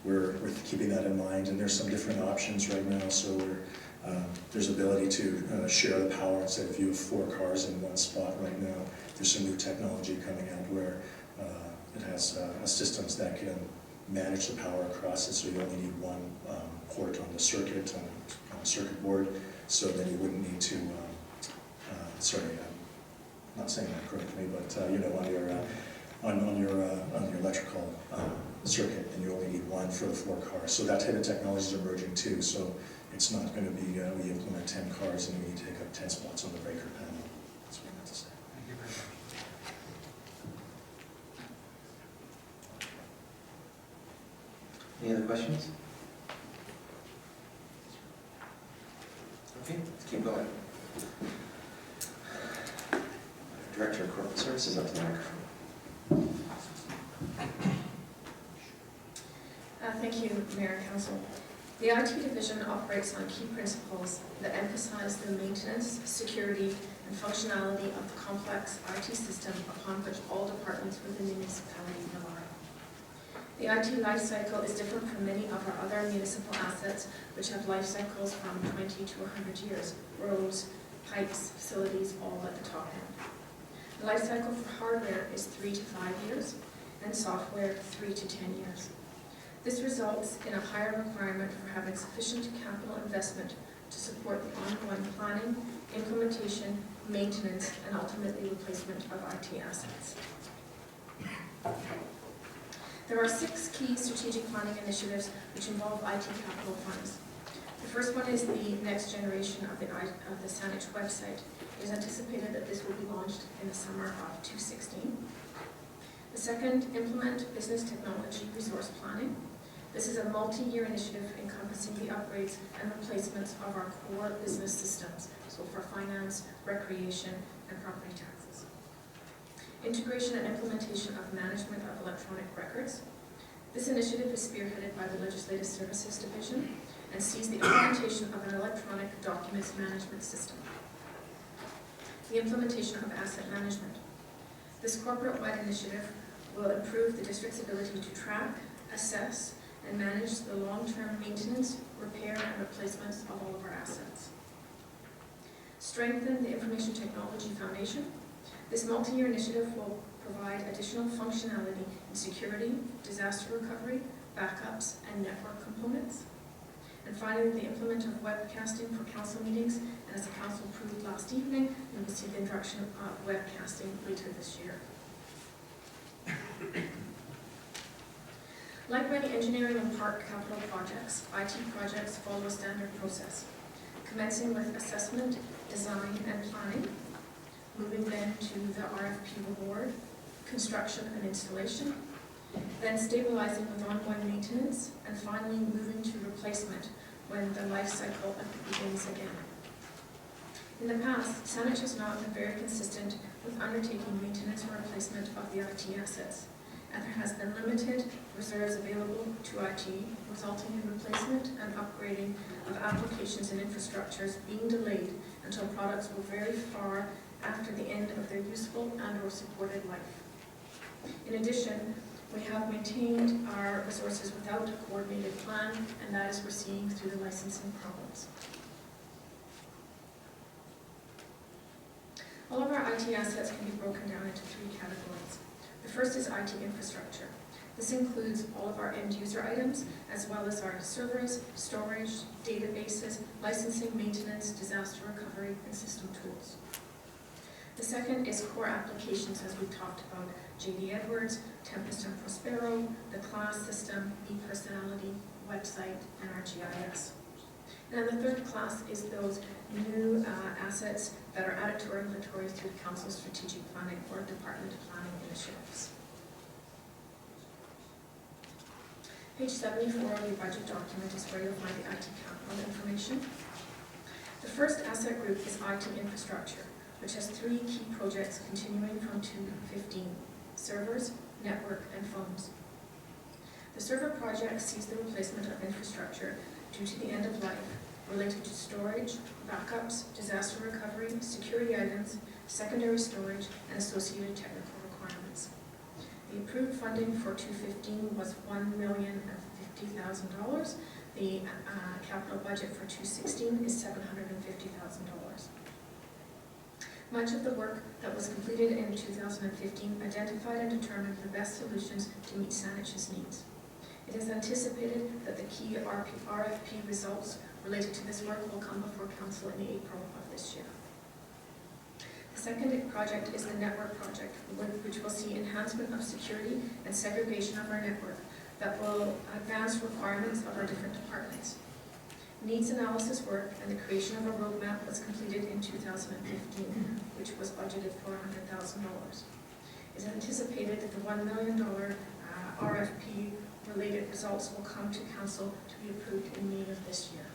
we're keeping that in mind, and there's some different options right now. So there's ability to share the power instead of you have 4 cars in one spot right now. There's some new technology coming out where it has systems that can manage the power across it, so you only need one port on the circuit, on the circuit board, so then you wouldn't need to, sorry, I'm not saying that correctly, but you know, on your electrical circuit, and you only need one for the 4 cars. So that type of technology is emerging too, so it's not going to be, we implement 10 cars and we need to take up 10 spots on the breaker panel. That's what I meant to say. Thank you very much. Any other questions? Okay, let's keep going. Director of Corporate Services, up to the microphone. Thank you, Mayor and Council. The IT division operates on key principles that emphasize the maintenance, security, and functionality of the complex IT system upon which all departments within the municipality rely. The IT life cycle is different from many of our other municipal assets, which have life cycles from 20 to 100 years, roads, pipes, facilities, all at the top end. The life cycle for hardware is 3 to 5 years, and software 3 to 10 years. This results in a higher requirement for having sufficient capital investment to support the ongoing planning, implementation, maintenance, and ultimately replacement of IT assets. There are 6 key strategic planning initiatives which involve IT capital funds. The first one is the next generation of the Saanich website. It is anticipated that this will be launched in the summer of 2016. The second, implement business technology resource planning. This is a multi-year initiative encompassing the upgrades and replacements of our core business systems, so for finance, recreation, and property taxes. Integration and implementation of management of electronic records. This initiative is spearheaded by the Legislative Services Division and sees the implementation of an electronic documents management system. The implementation of asset management. This corporate-wide initiative will improve the district's ability to track, assess, and manage the long-term maintenance, repair, and replacements of all of our assets. Strengthen the information technology foundation. This multi-year initiative will provide additional functionality in security, disaster recovery, backups, and network components. And finally, the implement of webcasting for council meetings, and as the council approved last evening, we will see the introduction of webcasting later this year. Like many engineering and park capital projects, IT projects follow a standard process, commencing with assessment, design, and planning, moving then to the RFP award, construction and installation, then stabilizing with ongoing maintenance, and finally moving to replacement when the life cycle begins again. In the past, Saanich has not been very consistent with undertaking maintenance or replacement of the IT assets, and there has been limited reserves available to IT, resulting in replacement and upgrading of applications and infrastructures being delayed until products were very far after the end of their useful and or supported life. In addition, we have maintained our resources without a coordinated plan, and that is we're seeing through the licensing problems. All of our IT assets can be broken down into 3 categories. The first is IT infrastructure. This includes all of our end-user items, as well as our servers, storage, databases, licensing, maintenance, disaster recovery, and system tools. The second is core applications, as we talked about, JD Edwards, Tempest and Prospero, the class system, ePersonality, website, and our GIS. And the third class is those new assets that are added to our inventory through the Council's strategic planning or department planning initiatives. Page 74 of your budget document is where you'll find the IT capital information. The first asset group is IT infrastructure, which has 3 key projects continuing from 2015: servers, network, and phones. The server project sees the replacement of infrastructure due to the end of life related to storage, backups, disaster recovery, security items, secondary storage, and associated technical requirements. The approved funding for 2015 was $1,050,000, $1,000. The capital budget for 2016 is $750,000. Much of the work that was completed in 2015 identified and determined the best solutions to meet Saanach's needs. It is anticipated that the key RFP results related to this work will come before Council in April of this year. The second project is the network project, which will see enhancement of security and segregation of our network that will advance requirements of our different departments. Needs analysis work and the creation of a roadmap was completed in 2015, which was budgeted for $100,000. It is anticipated that the $1 million RFP related results will come to Council to be approved in May of this year.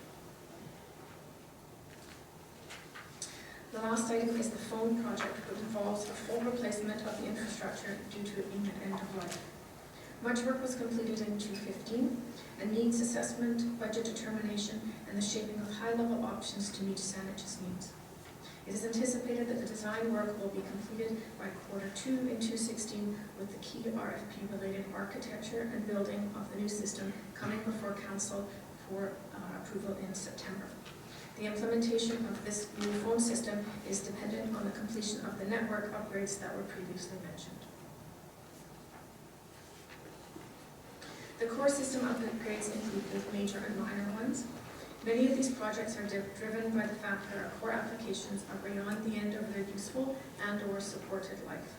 The last item is the phone project, which involves a full replacement of the infrastructure due to it being at end of life. Much work was completed in 2015, and needs assessment, budget determination, and the shaping of high-level options to meet Saanach's needs. It is anticipated that the design work will be completed by Q2 in 2016, with the key RFP-related architecture and building of the new system coming before Council for approval in September. The implementation of this new phone system is dependent on the completion of the network upgrades that were previously mentioned. The core system upgrades include both major and minor ones. Many of these projects are driven by the fact that our core applications are beyond the end of their useful and/or supported life.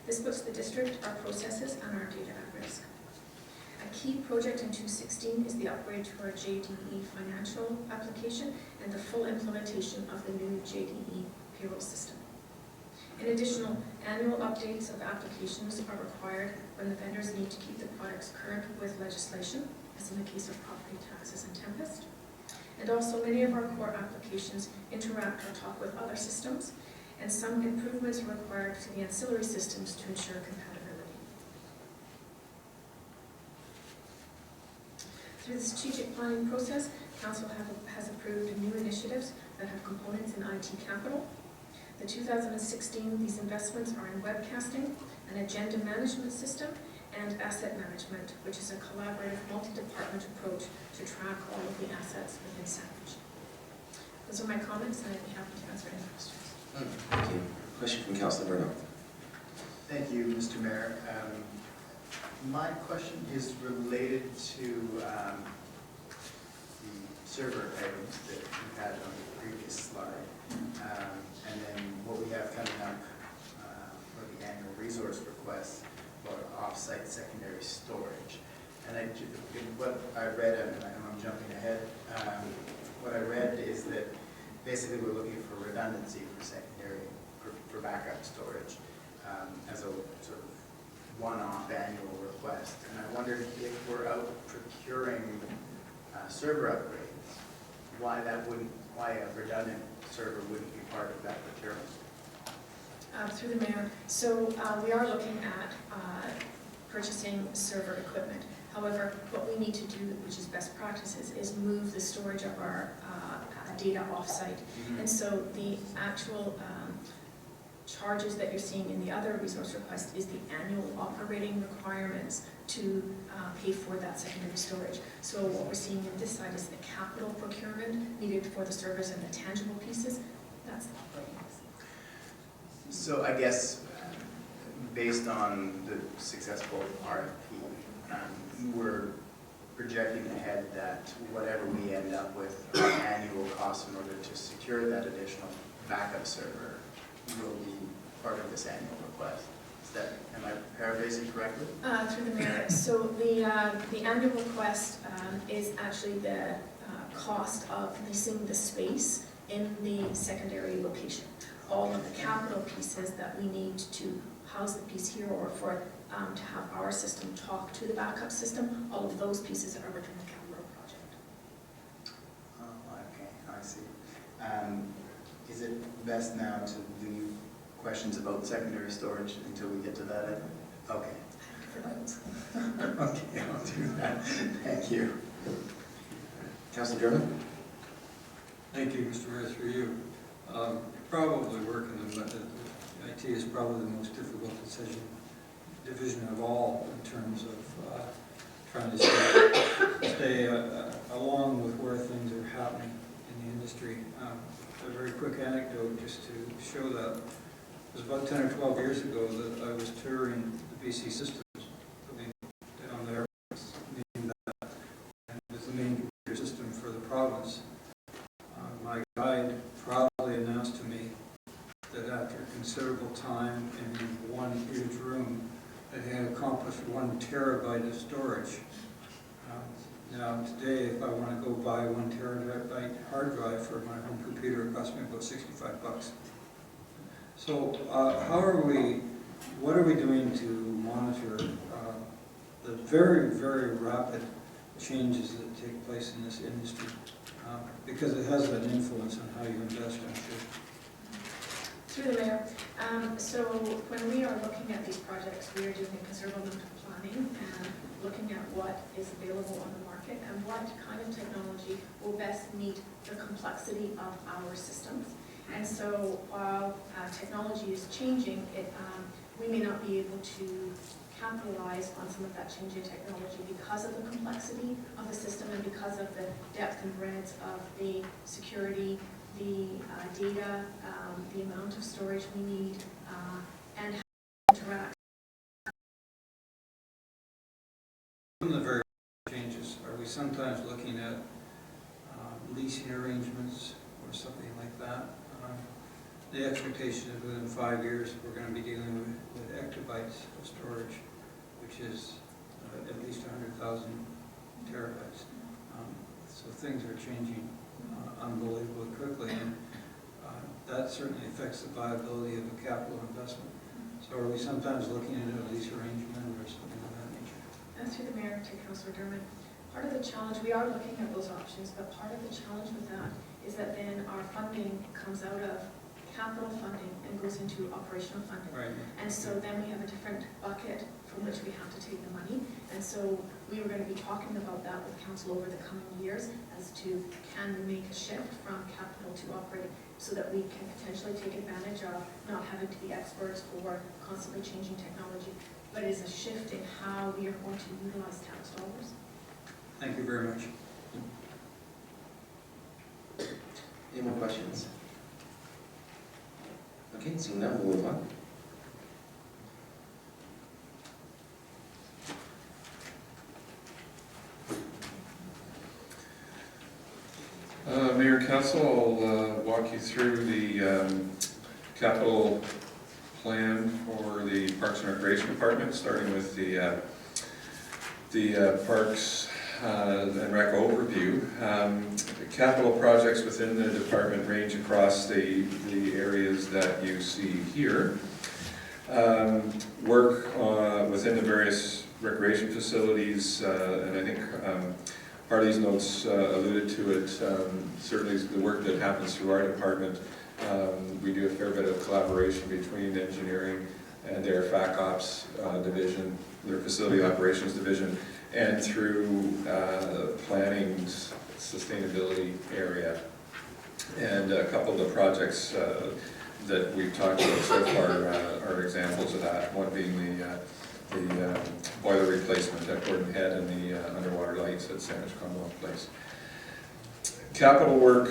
This puts the district, our processes, and our data at risk. A key project in 2016 is the upgrade to our JDE financial application and the full implementation of the new JDE payroll system. In addition, annual updates of applications are required when the vendors need to keep the products current with legislation, as in the case of property taxes and Tempest. And also, many of our core applications interact or talk with other systems, and some improvements are required to the ancillary systems to ensure compatibility. Through the strategic planning process, Council has approved new initiatives that have components in IT capital. The 2016, these investments are in webcasting, an agenda management system, and asset management, which is a collaborative multi-department approach to track all of the assets within Saanich. Those are my comments, and I'd be happy to answer any questions. Thank you. Question from Councillor Bruno. Thank you, Mr. Mayor. My question is related to the server items that you had on the previous slide, and then what we have coming up for the annual resource request for off-site secondary storage. And what I read, and I know I'm jumping ahead, what I read is that basically we're looking for redundancy for secondary, for backup storage, as a sort of one-off annual request. And I wondered if we're out procuring server upgrades, why a redundant server wouldn't be part of that procurement. Through the Mayor, so we are looking at purchasing server equipment. However, what we need to do, which is best practices, is move the storage of our data off-site. And so the actual charges that you're seeing in the other resource request is the annual operating requirements to pay for that secondary storage. So what we're seeing in this side is the capital procurement needed for the servers and the tangible pieces. That's the operating. So I guess, based on the successful RFP, we're projecting ahead that whatever we end up with, our annual costs in order to secure that additional backup server will be part of this annual request. Am I paraphrasing correctly? Through the Mayor, so the annual request is actually the cost of leasing the space in the secondary location. All of the capital pieces that we need to house the piece here, or for to have our system talk to the backup system, all of those pieces are within the capital project. Oh, okay, I see. Is it best now to leave questions about secondary storage until we get to that item? Okay. Okay, I'll do that. Thank you. Councillor German. Thank you, Mr. Mayor, through you. Probably working in IT is probably the most difficult division of all in terms of trying to stay industry. A very quick anecdote just to show that. It was about 10 or 12 years ago that I was touring the BC Systems building down there, meaning that, and it was the main computer system for the province. My guide proudly announced to me that after considerable time and in one huge room, that he had accomplished 1 terabyte of storage. Now today, if I want to go buy 1 terabyte hard drive for my home computer, it costs me about $65. So what are we doing to monitor the very, very rapid changes that take place in this industry? Because it has an influence on how you invest, I'm sure. Through the mayor, so when we are looking at these projects, we are doing conservative planning and looking at what is available on the market and what kind of technology will best meet the complexity of our systems. And so while technology is changing, we may not be able to capitalize on some of that changing technology because of the complexity of the system and because of the depth and breadth of the security, the data, the amount of storage we need, and how to interact. From the very changes, are we sometimes looking at leasing arrangements or something like that? The expectation is within 5 years we're going to be dealing with exabytes of storage, which is at least 100,000 terabytes. So things are changing unbelievably quickly, and that certainly affects the viability of a capital investment. So are we sometimes looking at a lease arrangement or something of that nature? And through the mayor to Councillor Dermott, part of the challenge, we are looking at those options, but part of the challenge with that is that then our funding comes out of capital funding and goes into operational funding. Right. And so then we have a different bucket from which we have to take the money. And so we were going to be talking about that with council over the coming years as to can we make a shift from capital to operating so that we can potentially take advantage of not having to be experts or constantly changing technology, but it is a shift in how we are going to utilize tax dollars. Thank you very much. Any more questions? Okay, so now we'll move on. Mayor and Council, I'll walk you through the capital plan for the Parks and Recreation Department, starting with the Parks and Rec overview. Capital projects within the department range across the areas that you see here. Work within the various recreation facilities, and I think part of these notes alluded to it. Certainly the work that happens through our department, we do a fair bit of collaboration between engineering and their FAC Ops division, their facility operations division, and through planning's sustainability area. And a couple of the projects that we've talked about so far are examples of that, one being the boiler replacement at Gordon Head and the underwater lights at Sandwich Commonwealth Place. Capital work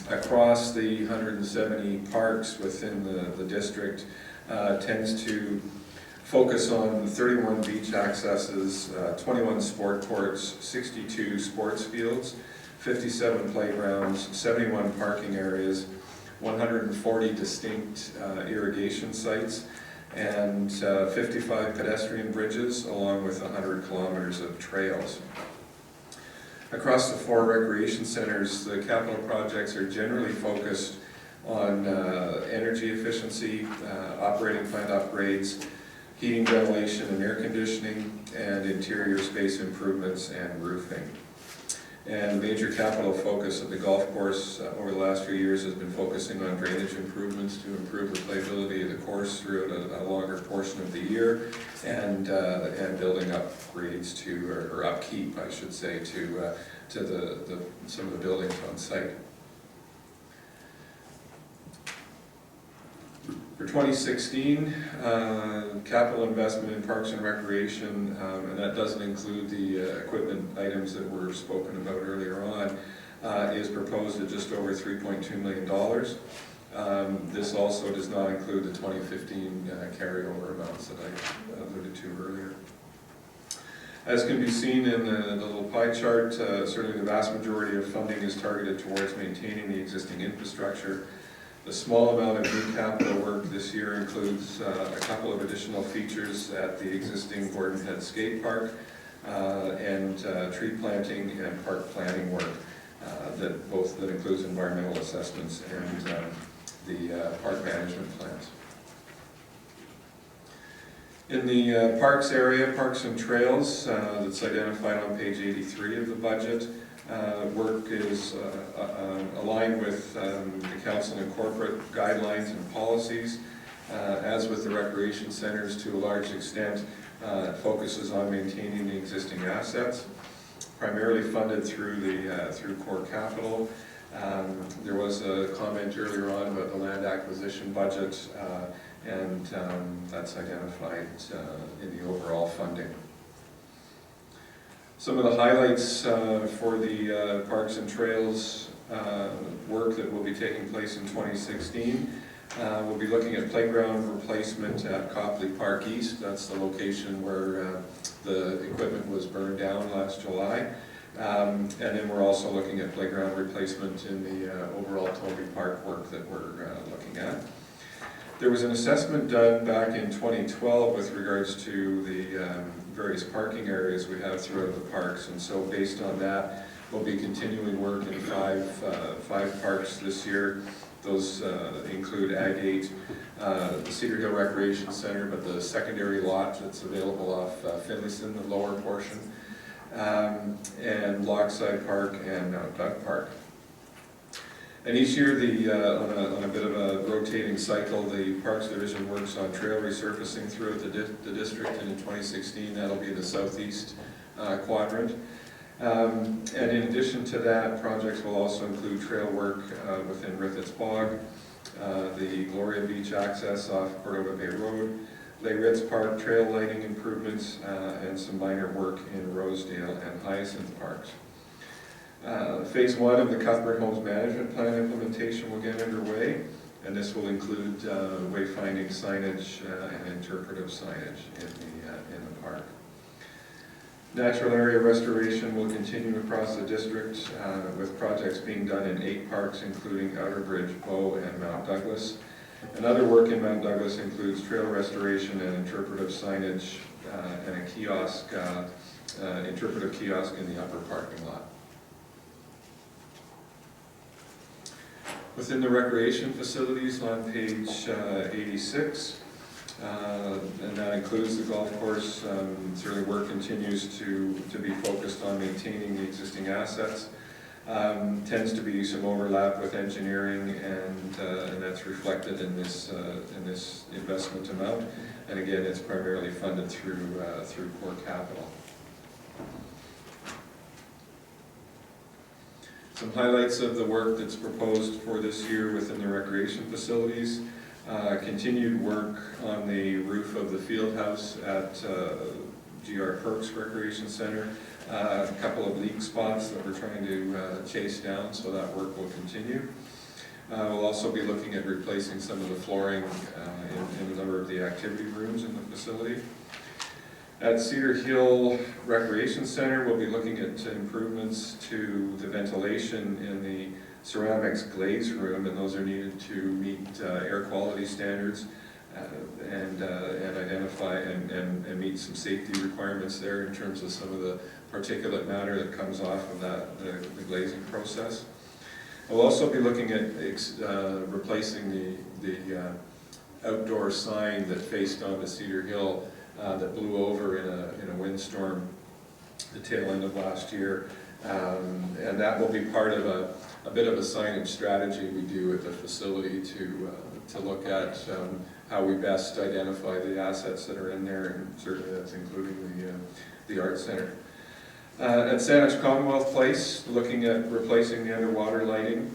across the 170 parks within the district tends to focus on 31 beach accesses, 21 sport courts, 62 sports fields, 57 playgrounds, 71 parking areas, 140 distinct irrigation sites, and 55 pedestrian bridges, along with 100 kilometers of trails. Across the 4 recreation centers, the capital projects are generally focused on energy efficiency, operating plant upgrades, heating, ventilation, and air conditioning, and interior space improvements and roofing. And the major capital focus of the golf course over the last few years has been focusing on drainage improvements to improve the playability of the course throughout a longer portion of the year, and building upgrades to, or upkeep, I should say, to some of the buildings on site. For 2016, capital investment in parks and recreation, and that doesn't include the equipment items that were spoken about earlier on, is proposed at just over $3.2 million. This also does not include the 2015 carryover amounts that I alluded to earlier. As can be seen in the little pie chart, certainly the vast majority of funding is targeted towards maintaining the existing infrastructure. The small amount of new capital work this year includes a couple of additional features at the existing Gordon Head Skate Park and tree planting and park planning work that includes environmental assessments and the park management plans. In the parks area, parks and trails, that's identified on page 83 of the budget, work is aligned with the council and corporate guidelines and policies. As with the recreation centers, to a large extent, it focuses on maintaining the existing assets, primarily funded through core capital. There was a comment earlier on about the land acquisition budget, and that's identified in the overall funding. Some of the highlights for the Parks and Trails work that will be taking place in 2016. We'll be looking at playground replacement at Copley Park East. That's the location where the equipment was burned down last July. And then we're also looking at playground replacement in the overall Toby Park work that we're looking at. There was an assessment done back in 2012 with regards to the various parking areas we have throughout the parks, and so based on that, we'll be continuing work in five parks this year. Those include Ag 8, the Cedar Hill Recreation Center, but the secondary lot that's available off Finlayson, the lower portion, and Lochside Park and Mount Doug Park. And each year, on a bit of a rotating cycle, the Parks Division works on trail resurfacing throughout the district, and in 2016 that'll be the southeast quadrant. And in addition to that, projects will also include trail work within Riffitts Bog, the Gloria Beach access off Cordova Bay Road, Les Ritz Park trail lighting improvements, and some minor work in Rosedale and Hyacinth Parks. Phase 1 of the Cuthbert Homes Management Plan implementation will get underway, and this will include wayfinding signage and interpretive signage in the park. Natural area restoration will continue across the district with projects being done in 8 parks, including Outerbridge, Bow, and Mount Douglas. And other work in Mount Douglas includes trail restoration and interpretive signage and a kiosk, interpretive kiosk in the upper parking lot. Within the recreation facilities on page 86, and that includes the golf course, certainly work continues to be focused on maintaining the existing assets. Tends to be some overlap with engineering, and that's reflected in this investment amount. And again, it's primarily funded through core capital. Some highlights of the work that's proposed for this year within the recreation facilities. Continued work on the roof of the field house at GR Perks Recreation Center. A couple of leak spots that we're trying to chase down, so that work will continue. We'll also be looking at replacing some of the flooring in a number of the activity rooms in the facility. At Cedar Hill Recreation Center, we'll be looking at improvements to the ventilation in the ceramics glaze room, and those are needed to meet air quality standards and identify and meet some safety requirements there in terms of some of the particulate matter that comes off of the glazing process. We'll also be looking at replacing the outdoor sign that faced onto Cedar Hill that blew over in a windstorm the tail end of last year, and that will be part of a bit of a signage strategy we do at the facility to look at how we best identify the assets that are in there, and certainly that's including the art center. At Saanich Commonwealth Place, looking at replacing the underwater lighting.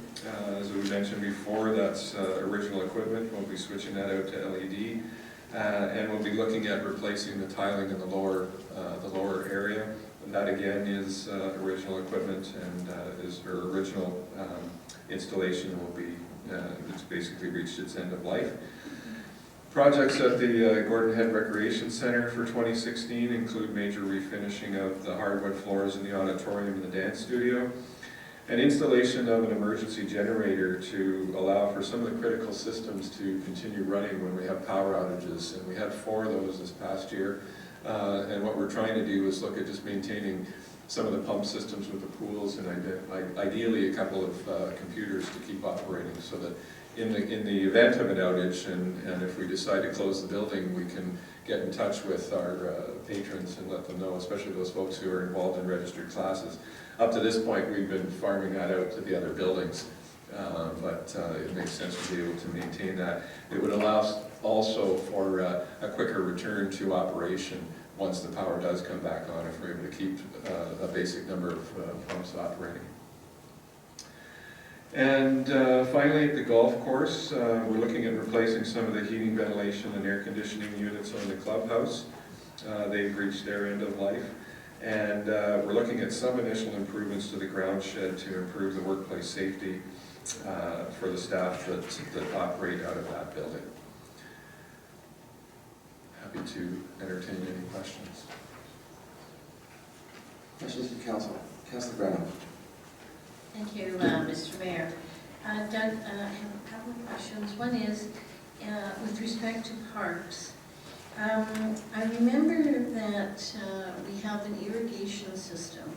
As we mentioned before, that's original equipment. We'll be switching that out to LED. And we'll be looking at replacing the tiling in the lower area. That again is original equipment, and her original installation will be, it's basically reached its end of life. Projects at the Gordon Head Recreation Center for 2016 include major refinishing of the hardwood floors in the auditorium and the dance studio, and installation of an emergency generator to allow for some of the critical systems to continue running when we have power outages. And we had 4 of those this past year. And what we're trying to do is look at just maintaining some of the pump systems with the pools, and ideally a couple of computers to keep operating, so that in the event of an outage, and if we decide to close the building, we can get in touch with our patrons and let them know, especially those folks who are involved in registered classes. Up to this point, we've been farming that out to the other buildings, but it makes sense to be able to maintain that. It would allow also for a quicker return to operation once the power does come back on, if we're able to keep a basic number of pumps operating. And finally, at the golf course, we're looking at replacing some of the heating, ventilation, and air conditioning units on the clubhouse. They've reached their end of life. And we're looking at some initial improvements to the ground shed to improve the workplace safety for the staff that operate out of that building. Happy to entertain any questions. Questions from council? Councilor Brennan. Thank you, Mr. Mayor. Doug, I have a couple of questions. One is, with respect to parks, I remember that we have an irrigation system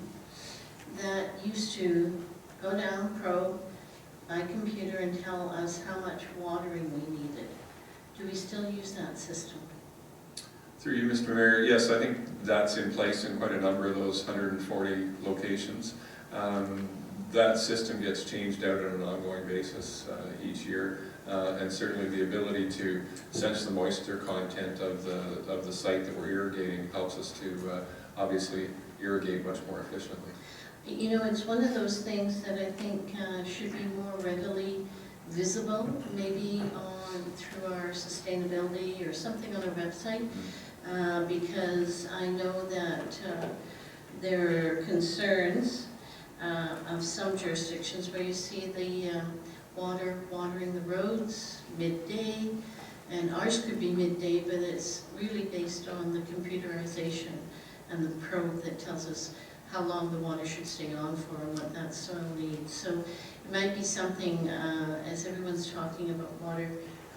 that used to go down, probe by computer, and tell us how much watering we needed. Do we still use that system? Through you, Mr. Mayor, yes, I think that's in place in quite a number of those 140 locations. That system gets changed out on an ongoing basis each year, and certainly the ability to sense the moisture content of the site that we're irrigating helps us to obviously irrigate much more efficiently. You know, it's one of those things that I think should be more readily visible, maybe through our sustainability or something on our website, because I know that there are concerns of some jurisdictions where you see the watering the roads midday, and ours could be midday, but it's really based on the computerization and the probe that tells us how long the water should stay on for and what that soil needs. So it might be something, as everyone's talking about water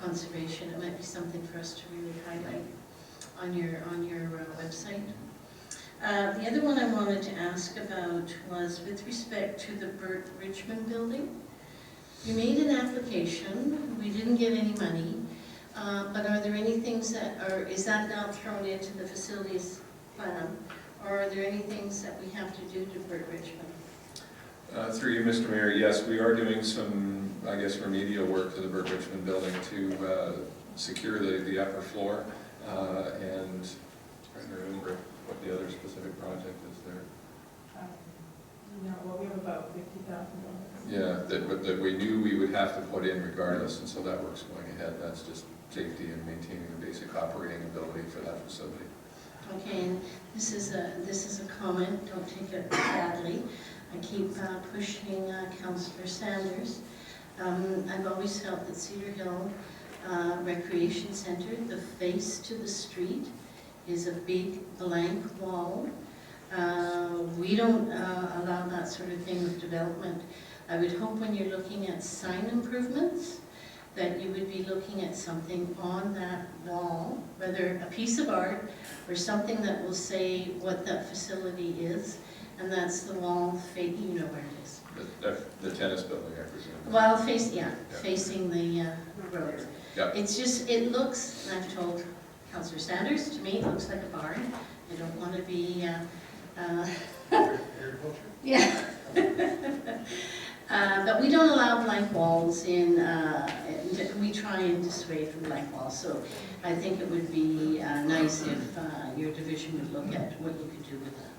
conservation, it might be something for us to really highlight on your website. The other one I wanted to ask about was with respect to the Burt Richmond building. You made an application, we didn't get any money, but are there any things that is that now thrown into the facilities plan, or are there any things that we have to do to Burt Richmond? Through you, Mr. Mayor, yes, we are doing some, I guess, remedial work to the Burt Richmond building to secure the upper floor, and I'm trying to remember what the other specific project is there. No, well, we have about $50,000. Yeah, that we knew we would have to put in regardless, and so that work's going ahead. That's just safety and maintaining the basic operating ability for that facility. Okay, and this is a comment, don't take it badly. I keep pushing Councillor Sanders. I've always felt that Cedar Hill Recreation Centre, the face to the street, is a big blank wall. We don't allow that sort of thing with development. I would hope when you're looking at sign improvements that you would be looking at something on that wall, whether a piece of art or something that will say what that facility is, and that's the wall, you know where it is. The tennis building, I presume. Well, facing the road. Yeah. It's just, it looks, and I've told Councillor Sanders, to me it looks like a barn. I don't want to be, yeah. But we don't allow blank walls in, we try and dissuade from blank walls, so I think it would be nice if your division would look at what you could do with that.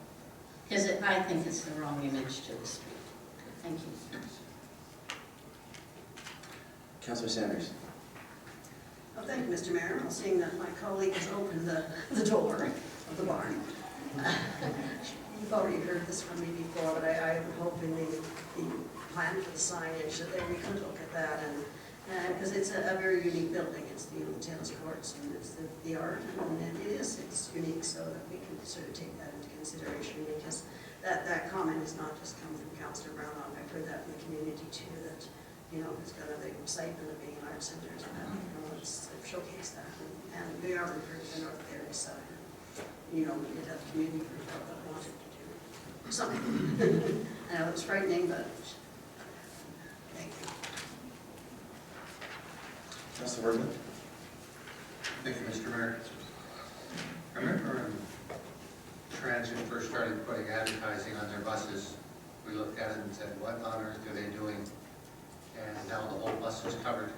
Because I think it's the wrong image to the street. Thank you. Councillor Sanders. Well, thank you, Mr. Mayor. Seeing that my colleague has opened the door of the barn. you've already heard this from me before, but I would hope in the plan for the signage that we could look at that, and because it's a very unique building. It's the tennis courts and it's the art, and it's unique, so that we can sort of take that into consideration, because that comment has not just come from Councillor Brownlow. I've heard that from the community too, that, you know, it's got the excitement of being an art centre, and that, you know, it's showcase that, and we are encouraging the North Area side. You know, we did have the community group that wanted to do something. I know it's frightening, but thank you. Councilor Workman? Thank you, Mr. Mayor. I remember when Transit first started putting advertising on their buses, we looked at it and said, what on earth are they doing? And now the whole bus is covered.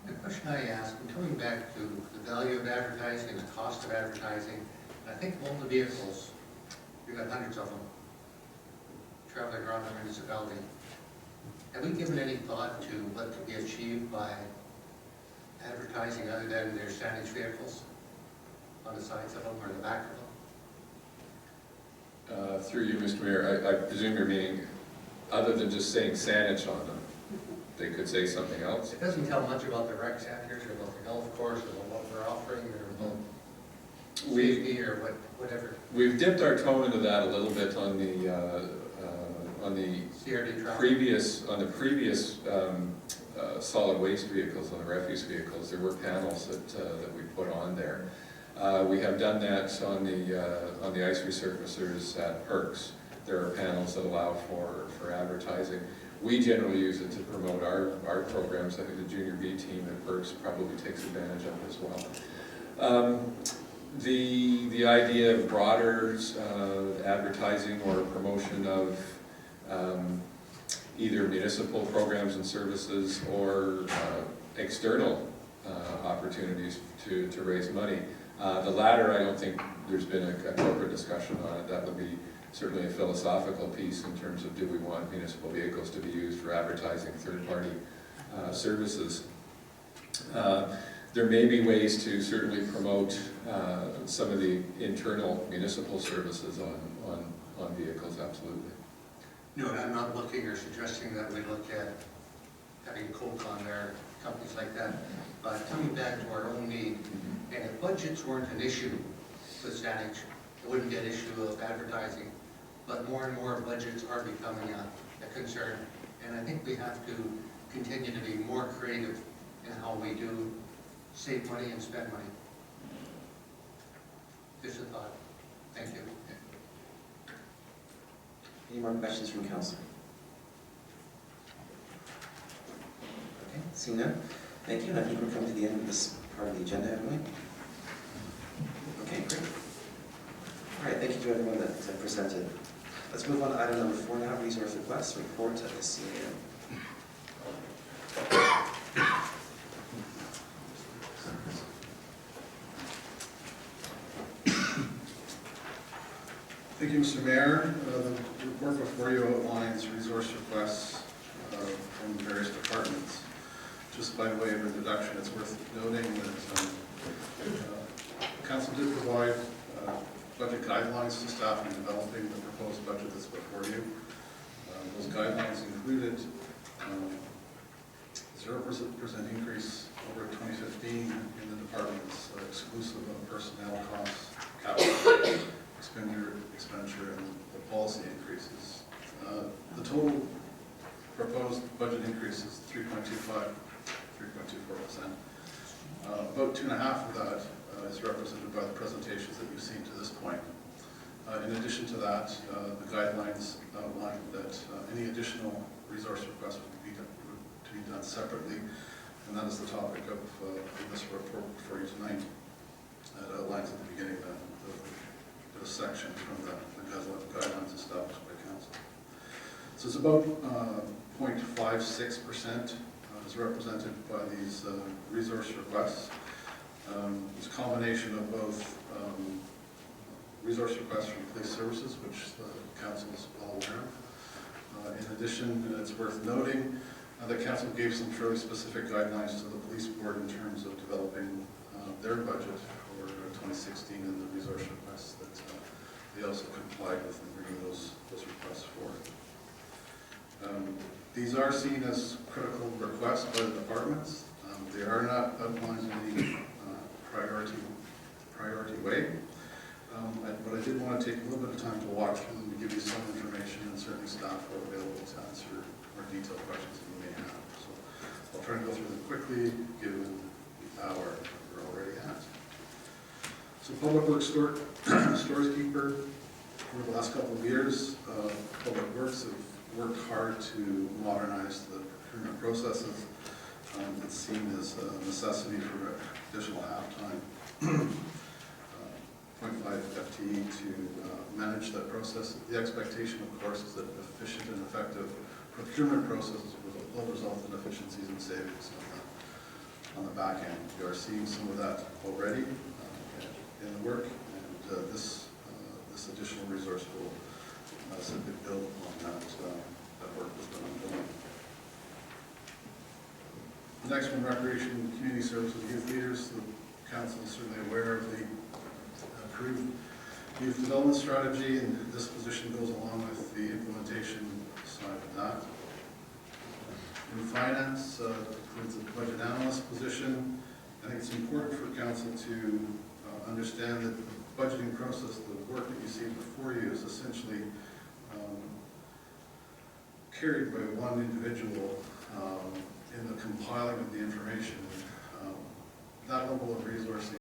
The question I ask, and coming back to the value of advertising, the cost of advertising, I think of all the vehicles, we've got hundreds of them, traveling around the municipality. Have we given any thought to what could be achieved by advertising other than their signage vehicles on the sides of them or the back of them? Through you, Mr. Mayor, I presume you're meaning, other than just saying signage on them, they could say something else? It doesn't tell much about the rec centers or about the golf course or about what we're offering or about safety or whatever. We've dipped our toe into that a little bit on the CRD traffic. previous solid waste vehicles, on the refuse vehicles. There were panels that we put on there. We have done that on the ice resurfacers at Perks. There are panels that allow for advertising. We generally use it to promote our programs. I think the Junior B team at Perks probably takes advantage of it as well. The idea of broader advertising or promotion of either municipal programs and services or external opportunities to raise money. The latter, I don't think there's been a corporate discussion on it. That would be certainly a philosophical piece in terms of, do we want municipal vehicles to be used for advertising third-party services. There may be ways to certainly promote some of the internal municipal services on vehicles, absolutely. No, I'm not looking or suggesting that we look at having Coke on there, companies like that, but coming back to our own need, and if budgets weren't an issue with signage, it wouldn't be an issue of advertising, but more and more budgets are becoming a concern, and I think we have to continue to be more creative in how we do save money and spend money. Just a thought. Thank you. Any more questions from council? Okay, seeing none. Thank you. I think we're coming to the end of this part of the agenda, haven't we? Okay, great. All right, thank you to everyone that presented. Let's move on to item number 4 now, resource requests, report of the CAM. Thank you, Mr. Mayor. The report before you outlines resource requests from various departments. Just by way of introduction, it's worth noting that Council did provide budget guidelines to staff in developing the proposed budget that's before you. Those guidelines included 0% increase over 2015 in the departments, exclusive of personnel costs, capital expenditure, and the policy increases. The total proposed budget increase is 3.24%. About 2.5% of that is represented by the presentations that you've seen to this point. In addition to that, the guidelines outline that any additional resource requests would be done separately, and that is the topic of this report for you tonight. It outlines at the beginning the section from the guidelines established by council. So it's about 0.56% is represented by these resource requests. It's a combination of both resource requests from police services, which the council is well aware of. In addition, it's worth noting that council gave some fairly specific guidelines to the police board in terms of developing their budget for 2016 and the resource requests that they they also complied with and bringing those requests forward. These are seen as critical requests by the departments. They are not outlined in any priority way. But I did want to take a little bit of time to walk through them to give you some information, and certainly staff are available to answer more detailed questions that you may have. So I'll try and go through them quickly, given the hour we're already at. So Public Works Storekeeper, over the last couple of years, Public Works have worked hard to modernize the procurement processes. It's seen as a necessity for additional half-time, 0.5 FTE to manage that process. The expectation, of course, is that efficient and effective procurement processes will result in efficiencies and savings on the back end. We are seeing some of that already in the work, and this additional resource will simply build on that work that's been ongoing. The next one, Recreation and Community Services Youth Leaders. The council is certainly aware of the approved youth development strategy, and this position goes along with the implementation side of that. In finance, includes a budget analyst position. I think it's important for council to understand that the budgeting process, the work that you see before you, is essentially carried by one individual in the compiling of the information. That level of resourcing